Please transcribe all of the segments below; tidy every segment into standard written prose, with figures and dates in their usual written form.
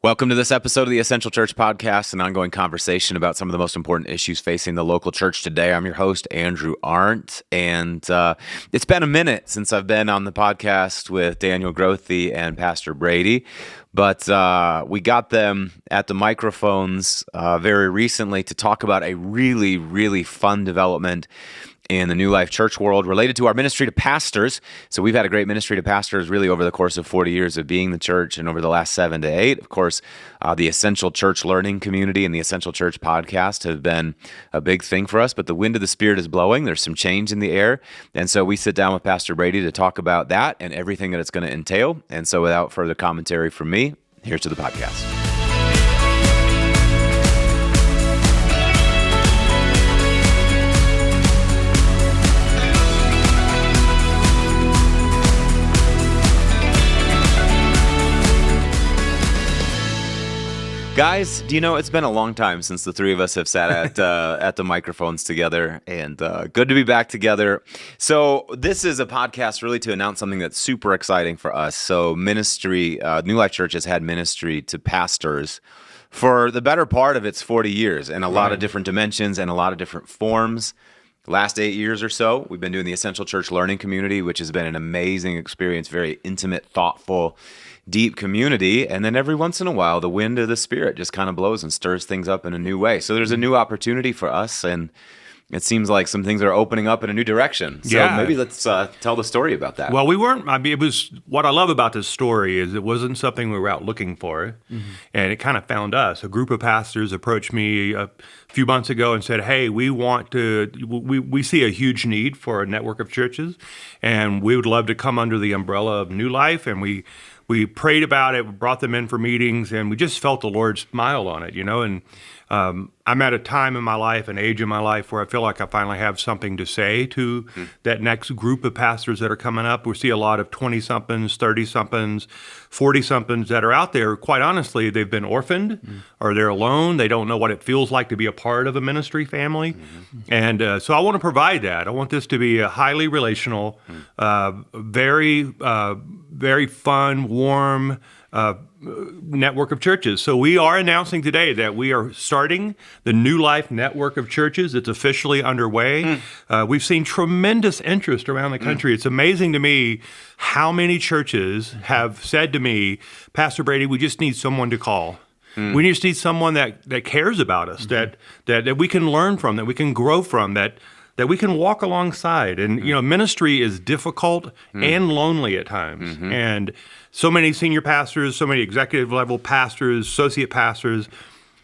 Welcome to this episode of the Essential Church Podcast, an ongoing conversation about some of the most important issues facing the local church today. I'm your host, Andrew Arndt, and it's been a minute since I've been on the podcast with Daniel Grothe and Pastor Brady, but we got them at the microphones very recently to talk about a really, really fun development in the New Life Church world related to our ministry to pastors. So we've had a great ministry to pastors really over the course of 40 years of being the church, and over the last 7 to 8, of course, the Essential Church Learning Community and the Essential Church Podcast have been a big thing for us, but the wind of the Spirit is blowing. There's some change in the air, and so we sit down with Pastor Brady to talk about that and everything that it's going to entail. And so without further commentary from me, here's to the podcast. Guys, do you know, it's been a long time since the three of us have sat at the microphones together, and good to be back together. So this is a podcast really to announce something that's super exciting for us. So ministry, New Life Church has had ministry to pastors for the better part of its 40 years in a lot of different dimensions and a lot of different forms. Last 8 years or so, we've been doing the Essential Church Learning Community, which has been an amazing experience, very intimate, thoughtful, deep community. And then every once in a while, the wind of the Spirit just kind of blows and stirs things up in a new way. So there's a new opportunity for us, and it seems like some things are opening up in a new direction. So maybe let's tell the story about that. Well, it was, what I love about this story is it wasn't something we were out looking for, and it kind of found us. A group of pastors approached me a few months ago and said, hey, we see a huge need for a network of churches, and we would love to come under the umbrella of New Life. And we prayed about it, we brought them in for meetings, and we just felt the Lord smile on it, and I'm at a time in my life, an age in my life, where I feel like I finally have something to say to that next group of pastors that are coming up. We see a lot of 20-somethings, 30-somethings, 40-somethings that are out there. Quite honestly, they've been orphaned, or they're alone. They don't know what it feels like to be a part of a ministry family. And so I want to provide that. I want this to be a highly relational, very fun, warm network of churches. So we are announcing today that we are starting the New Life Network of Churches. It's officially underway. We've seen tremendous interest around the country. It's amazing to me how many churches have said to me, Pastor Brady, we just need someone to call. We just need someone that cares about us, that we can learn from, that we can grow from, that we can walk alongside. And, ministry is difficult and lonely at times. And so many senior pastors, so many executive level pastors, associate pastors,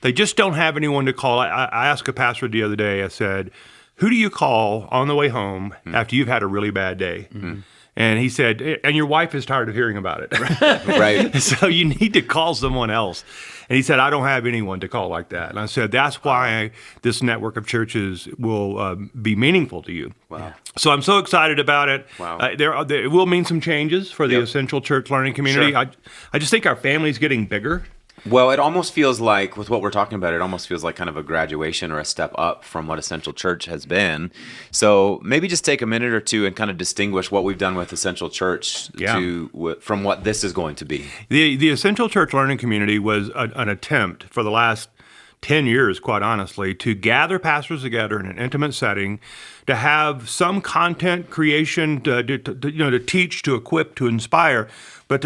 they just don't have anyone to call. I asked a pastor the other day, I said, who do you call on the way home after you've had a really bad day? And he said, and your wife is tired of hearing about it. Right. So you need to call someone else. And he said, I don't have anyone to call like that. And I said, that's why this network of churches will be meaningful to you. Wow. So I'm so excited about it. Wow. It will mean some changes for the Essential Church Learning Community. Sure. I just think our family's getting bigger. Well, it almost feels like, with what we're talking about, it almost feels like kind of a graduation or a step up from what Essential Church has been. So maybe just take a minute or two and kind of distinguish what we've done with Essential Church from what this is going to be. The Essential Church Learning Community was an attempt for the last 10 years, quite honestly, to gather pastors together in an intimate setting, to have some content creation, to teach, to equip, to inspire. But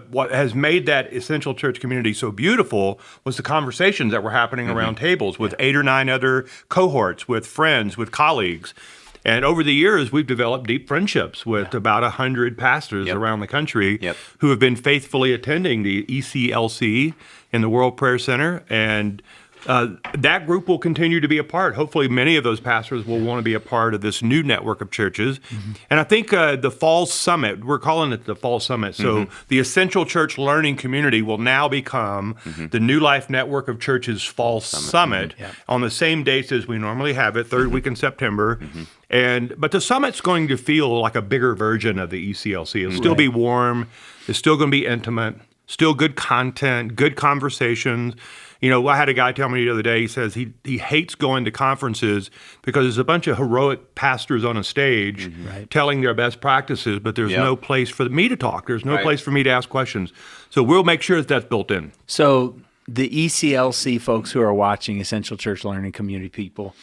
what has made that Essential Church community so beautiful was the conversations that were happening around tables with 8 or 9 other cohorts, with friends, with colleagues. And over the years, we've developed deep friendships with about 100 pastors around the country who have been faithfully attending the ECLC in the World Prayer Center. And that group will continue to be a part. Hopefully, many of those pastors will want to be a part of this new network of churches. And I think the Fall Summit, we're calling it the Fall Summit. So the Essential Church Learning Community will now become the New Life Network of Churches Fall Summit on the same dates as we normally have it, third week in September. But the summit's going to feel like a bigger version of the ECLC. It'll still be warm. It's still going to be intimate. still good content, good conversations. You know, I had a guy tell me the other day, he says he hates going to conferences because there's a bunch of heroic pastors on a stage telling their best practices, but there's no place for me to talk. There's no place for me to ask questions. So we'll make sure that that's built in. So the ECLC folks who are watching, Essential Church Learning Community people,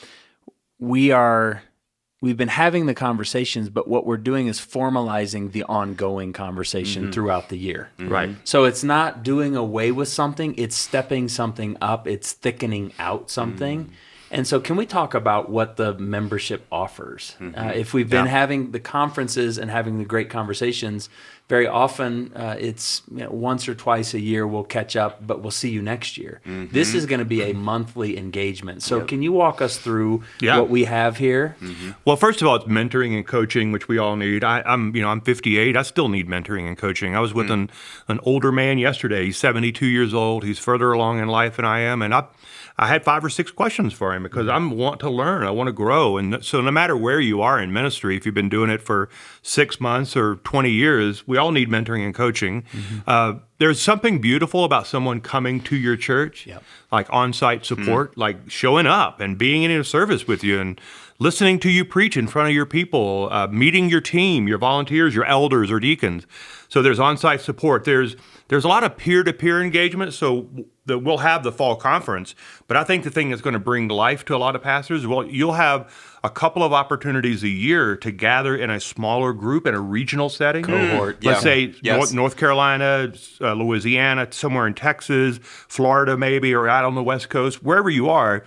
we've been having the conversations, but what we're doing is formalizing the ongoing conversation throughout the year. Right. So it's not doing away with something, it's stepping something up, it's thickening out something. And so can we talk about what the membership offers? If we've been having the conferences and having the great conversations, very often it's once or twice a year we'll catch up, but we'll see you next year. This is going to be a monthly engagement. So can you walk us through what we have here? Well, first of all, it's mentoring and coaching, which we all need. I'm 58. I still need mentoring and coaching. I was with an older man yesterday. He's 72 years old. He's further along in life than I am, and I had 5 or 6 questions for him because I want to learn. I want to grow. And so no matter where you are in ministry, if you've been doing it for 6 months or 20 years, we all need mentoring and coaching. There's something beautiful about someone coming to your church, like on-site support, like showing up and being in a service with you and listening to you preach in front of your people, meeting your team, your volunteers, your elders or deacons. So there's on-site support. There's a lot of peer-to-peer engagement. So we'll have the fall conference, but I think the thing that's going to bring life to a lot of pastors, well, you'll have a couple of opportunities a year to gather in a smaller group in a regional setting. Cohort. Let's say North Carolina, Louisiana, somewhere in Texas, Florida maybe, or out on the West Coast, wherever you are.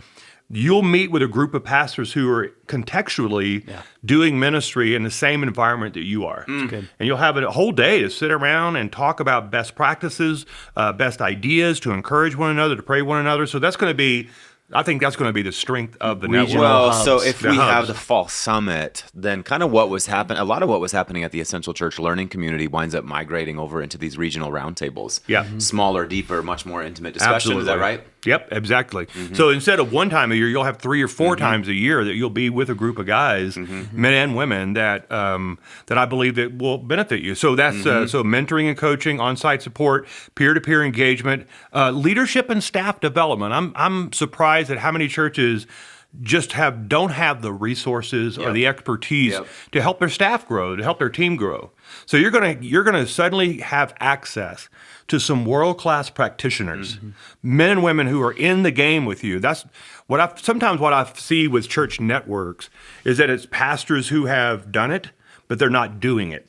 You'll meet with a group of pastors who are contextually doing ministry in the same environment that you are. And you'll have a whole day to sit around and talk about best practices, best ideas, to encourage one another, to pray one another. So that's going to be, I think that's going to be the strength of the network. Well, so if we have the fall summit, then kind of what was happening, a lot of what was happening at the Essential Church Learning Community winds up migrating over into these regional roundtables. Smaller, deeper, much more intimate discussion. Absolutely. Is that right? Yep, exactly. So instead of one time a year, you'll have 3 or 4 times a year that you'll be with a group of guys, men and women, that I believe that will benefit you. So that's so mentoring and coaching, on-site support, peer-to-peer engagement, leadership and staff development. I'm surprised at how many churches just don't have the resources or the expertise to help their staff grow, to help their team grow. So you're gonna suddenly have access to some world-class practitioners, men and women who are in the game with you. That's what I see with church networks is that it's pastors who have done it, but they're not doing it.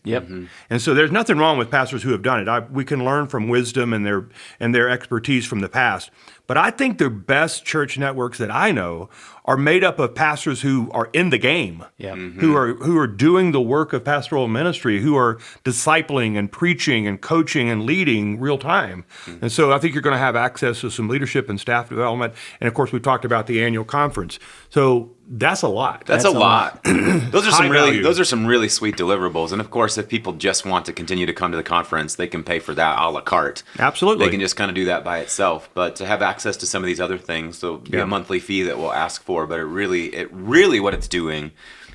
And so there's nothing wrong with pastors who have done it. We can learn from wisdom and their expertise from the past. But I think the best church networks that I know are made up of pastors who are in the game, who are doing the work of pastoral ministry, who are discipling and preaching and coaching and leading real time. And so I think you're going to have access to some leadership and staff development. And of course, we've talked about the annual conference. So that's a lot. That's a lot. Those are some really sweet deliverables. And of course, if people just want to continue to come to the conference, they can pay for that a la carte. Absolutely. They can just kind of do that by itself. But to have access to some of these other things, so be a monthly fee that we'll ask for, but it really what it's doing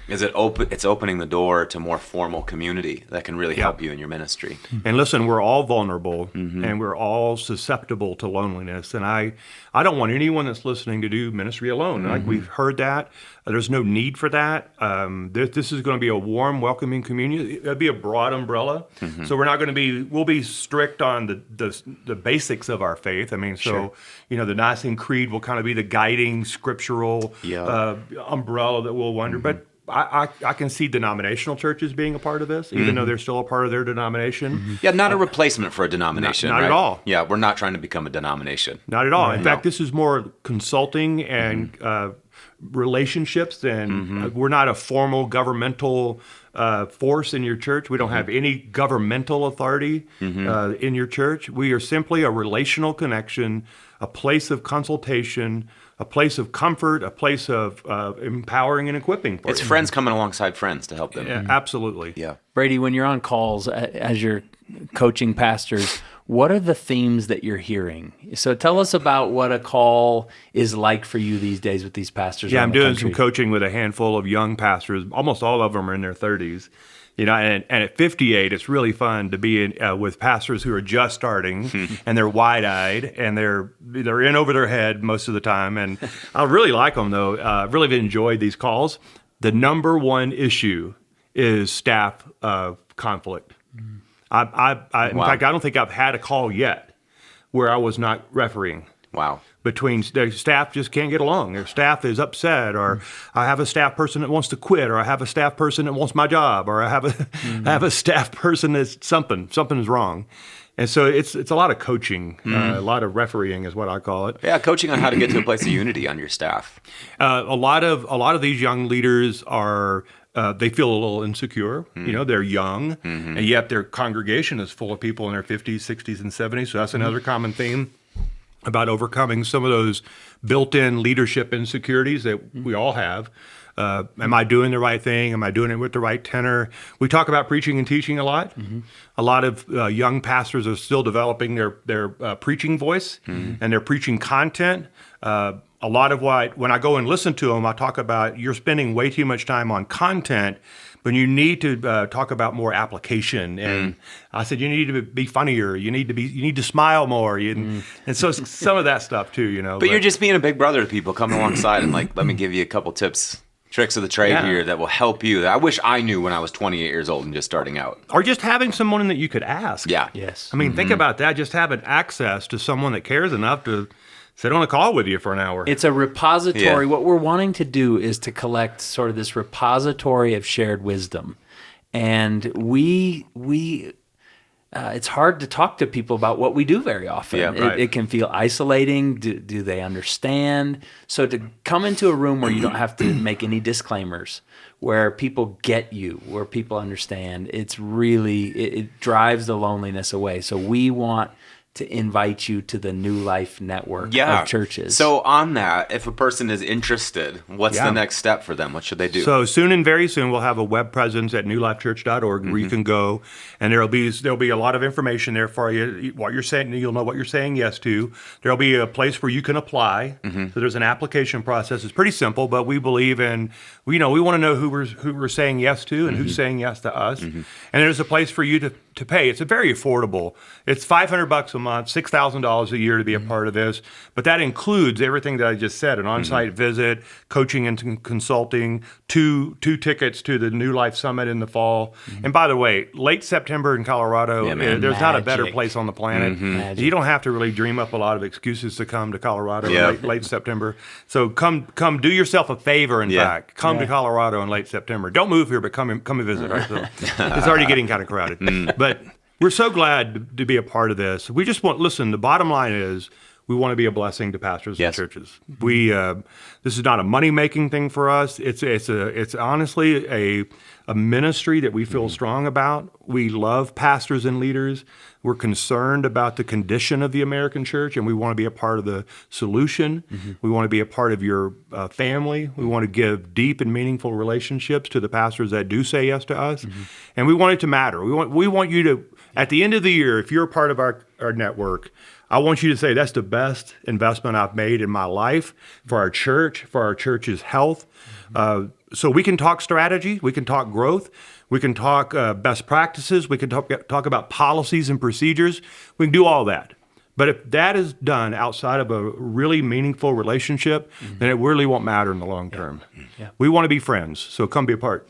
is it's opening the door to more formal community that can really help you in your ministry. And listen, we're all vulnerable and we're all susceptible to loneliness. And I don't want anyone that's listening to do ministry alone. Like we've heard that. There's no need for that. This is going to be a warm, welcoming community. It'll be a broad umbrella. So we're not going to be, we'll be strict on the basics of our faith. I mean, so, the Nicene Creed will kind of be the guiding scriptural umbrella that we'll wonder. But I can see denominational churches being a part of this, even though they're still a part of their denomination. Yeah, not a replacement for a denomination. Not at all. Yeah, we're not trying to become a denomination. Not at all. In fact, this is more consulting and relationships, and we're not a formal governmental force in your church. We don't have any governmental authority in your church. We are simply a relational connection, a place of consultation, a place of comfort, a place of empowering and equipping. It's friends coming alongside friends to help them. Yeah, absolutely. Yeah. Brady, when you're on calls as you're coaching pastors, what are the themes that you're hearing? So tell us about what a call is like for you these days with these pastors. Yeah, I'm doing some coaching with a handful of young pastors. Almost all of them are in their 30s. And at 58, it's really fun to be with pastors who are just starting and they're wide-eyed and they're in over their head most of the time. And I really like them, though. I've really enjoyed these calls. The number one issue is staff conflict. In fact, I don't think I've had a call yet where I was not refereeing. Wow. Between their staff just can't get along. Their staff is upset, or I have a staff person that wants to quit, or I have a staff person that wants my job, or I have a staff person that's something is wrong. And so it's a lot of coaching, a lot of refereeing is what I call it. Yeah, coaching on how to get to a place of unity on your staff. A lot of these young leaders are. They feel a little insecure. They're young, and yet their congregation is full of people in their 50s, 60s, and 70s. So that's another common theme about overcoming some of those built-in leadership insecurities that we all have. Am I doing the right thing? Am I doing it with the right tenor? We talk about preaching and teaching a lot. A lot of young pastors are still developing their preaching voice and their preaching content. A lot of when I go and listen to them, I talk about you're spending way too much time on content, but you need to talk about more application. And I said, you need to be funnier. You need to smile more. And so some of that stuff too, But you're just being a big brother to people, coming alongside and let me give you a couple tips, tricks of the trade here that will help you. I wish I knew when I was 28 years old and just starting out. Or just having someone that you could ask. Yeah. Yes. I mean, think about that. Just having access to someone that cares enough to sit on a call with you for an hour. It's a repository. Yeah. What we're wanting to do is to collect sort of this repository of shared wisdom. And it's hard to talk to people about what we do very often. Yeah, right. It can feel isolating. Do they understand? So to come into a room where you don't have to make any disclaimers, where people get you, where people understand, it's really, it drives the loneliness away. So we want to invite you to the New Life network of churches. So on that, if a person is interested, what's the next step for them? What should they do? So very soon, we'll have a web presence at newlifechurch.org where you can go, and there'll be a lot of information there for you. What you're saying, you'll know what you're saying yes to. There'll be a place where you can apply. So there's an application process. It's pretty simple, but we believe in, we want to know who we're saying yes to and who's saying yes to us. And there's a place for you to pay. It's very affordable. It's $500 a month, $6,000 a year to be a part of this, but that includes everything that I just said: an on-site visit, coaching and consulting, two tickets to the New Life Summit in the fall. And by the way, late September in Colorado, there's not a better place on the planet. You don't have to really dream up a lot of excuses to come to Colorado in late September. So come do yourself a favor, in fact. Come to Colorado in late September. Don't move here, but come and visit. Right? So it's already getting kind of crowded. But we're so glad to be a part of this. We just listen, the bottom line is we want to be a blessing to pastors and churches. This is not a money-making thing for us. It's honestly a ministry that we feel strong about. We love pastors and leaders. We're concerned about the condition of the American church, and we want to be a part of the solution. We want to be a part of your family. We want to give deep and meaningful relationships to the pastors that do say yes to us. And we want it to matter. We want you to, at the end of the year, if you're a part of our network, I want you to say, that's the best investment I've made in my life for our church, for our church's health. So we can talk strategy, we can talk growth, we can talk best practices, we can talk about policies and procedures. We can do all that. But if that is done outside of a really meaningful relationship, then it really won't matter in the long term. We want to be friends, so come be a part.